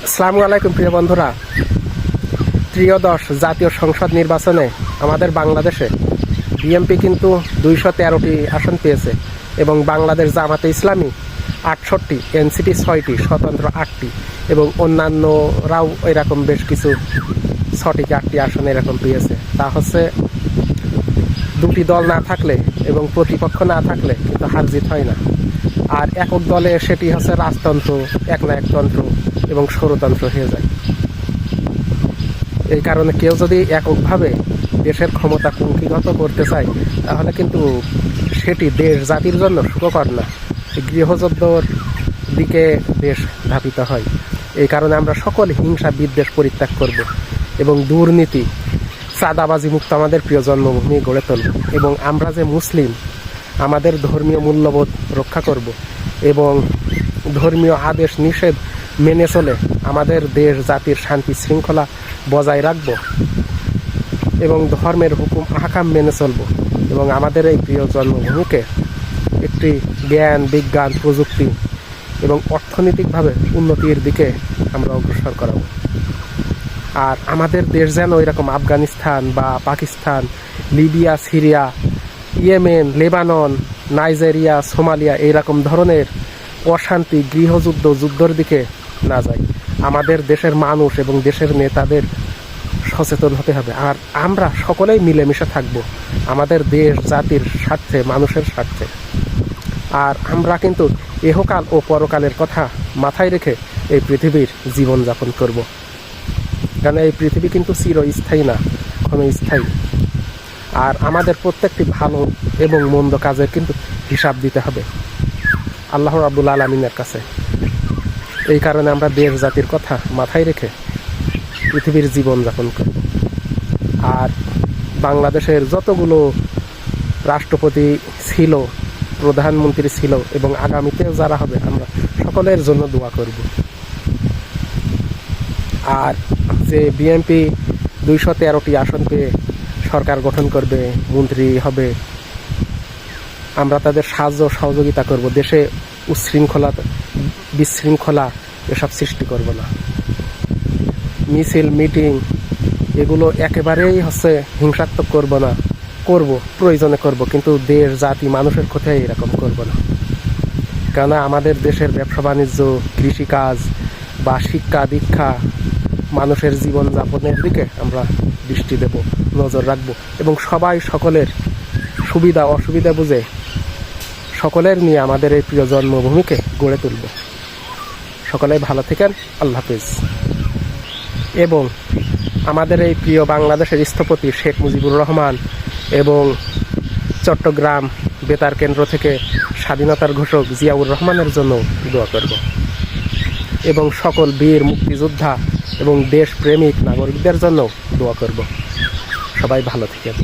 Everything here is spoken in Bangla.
আসসালামু আলাইকুম প্রিয় বন্ধুরা। ত্রয়োদশ জাতীয় সংসদ নির্বাচনে আমাদের বাংলাদেশে বিএনপি কিন্তু 213টি আসন পেয়েছে এবং বাংলাদেশ জামাতে ইসলামী 68টি, এনসিপি 6টি, স্বতন্ত্র 8টি এবং অন্যান্যরাও এরকম বেশ কিছু 6টি 8টি আসন এরকম পেয়েছে। তা হচ্ছে দুটি দল না থাকলে এবং প্রতিপক্ষ না থাকলে কিন্তু হার জিত হয় না। আর একক দলে সেটি হচ্ছে রাজতন্ত্র, একনায়কতন্ত্র এবং ষড়যন্ত্র হয়ে যায়। এই কারণে কেউ যদি এককভাবে দেশের ক্ষমতা কুক্ষিগত করতে চায় তাহলে কিন্তু সেটি দেশ জাতির জন্য সুখকর না, গৃহযুদ্ধর দিকে দেশ ধাবিত হয়। এই কারণে আমরা সকল হিংসা বিদ্বেষ পরিত্যাগ করব এবং দুর্নীতি চাঁদাবাজি মুক্ত আমাদের প্রিয় জন্মভূমি গড়ে তুলব এবং আমরা যে মুসলিম আমাদের ধর্মীয় মূল্যবোধ রক্ষা করব এবং ধর্মীয় আদেশ নিষেধ মেনে চলে আমাদের দেশ জাতির শান্তি শৃঙ্খলা বজায় রাখব এবং ধর্মের হুকুম আহকাম মেনে চলব এবং আমাদের এই প্রিয় জন্মভূমিকে একটি জ্ঞান বিজ্ঞান প্রযুক্তি এবং অর্থনৈতিকভাবে উন্নতির দিকে আমরা অগ্রসর করাব। আর আমাদের দেশ যেন ওইরকম আফগানিস্তান বা Pakistan, Libya, Syria, Yemen, Lebanon, Nigeria, Somalia এইরকম ধরনের অশান্তি গৃহযুদ্ধ যুদ্ধের দিকে না যায়। আমাদের দেশের মানুষ এবং দেশের নেতাদের সচেতন হতে হবে। আর আমরা সকলেই মিলেমিশে থাকব আমাদের দেশ জাতির স্বার্থে, মানুষের স্বার্থে। আর আমরা কিন্তু ইহকাল ও পরকালের কথা মাথায় রেখে এই পৃথিবীর জীবনযাপন করব, কারণ এই পৃথিবী কিন্তু চিরস্থায়ী না, ক্ষণস্থায়ী। আর আমাদের প্রত্যেকটি ভালো এবং মন্দ কাজের কিন্তু হিসাব দিতে হবে আল্লাহ রাব্বুল আলামিনের কাছে। এই কারণে আমরা দেশ জাতির কথা মাথায় রেখে পৃথিবীর জীবনযাপন করব। আর বাংলাদেশের যতগুলো রাষ্ট্রপতি ছিল, প্রধানমন্ত্রী ছিল এবং আগামীতেও যারা হবে আমরা সকলের জন্য দোয়া করব। আর যে বিএনপি 213টি আসন পেয়ে সরকার গঠন করবে, মন্ত্রী হবে, আমরা তাদের সাহায্য সহযোগিতা করব। দেশে উচ্ছৃঙ্খলা বিশৃঙ্খলা এসব সৃষ্টি করব না। মিছিল মিটিং এগুলো একেবারেই হচ্ছে হিংসাত্মক করব না, করব প্রয়োজনে করব, কিন্তু দেশ জাতি মানুষের ক্ষতি এরকম করব না। কেননা আমাদের দেশের ব্যবসা বাণিজ্য, কৃষিকাজ বা শিক্ষা দীক্ষা, মানুষের জীবনযাপনের দিকে আমরা দৃষ্টি দেব, নজর রাখব এবং সবাই সকলের সুবিধা অসুবিধা বুঝে সকলের নিয়ে আমাদের এই প্রিয় জন্মভূমিকে গড়ে তুলব। সকলেই ভালো থাকেন, আল্লাহ হাফেজ। এবং আমাদের এই প্রিয় বাংলাদেশের স্থপতি শেখ মুজিবুর রহমান এবং চট্টগ্রাম বেতার কেন্দ্র থেকে স্বাধীনতার ঘোষক জিয়াউর রহমানের জন্য দোয়া করব এবং সকল বীর মুক্তিযোদ্ধা এবং দেশপ্রেমিক নাগরিকদের জন্য দোয়া করব। সবাই ভালো থাকেন।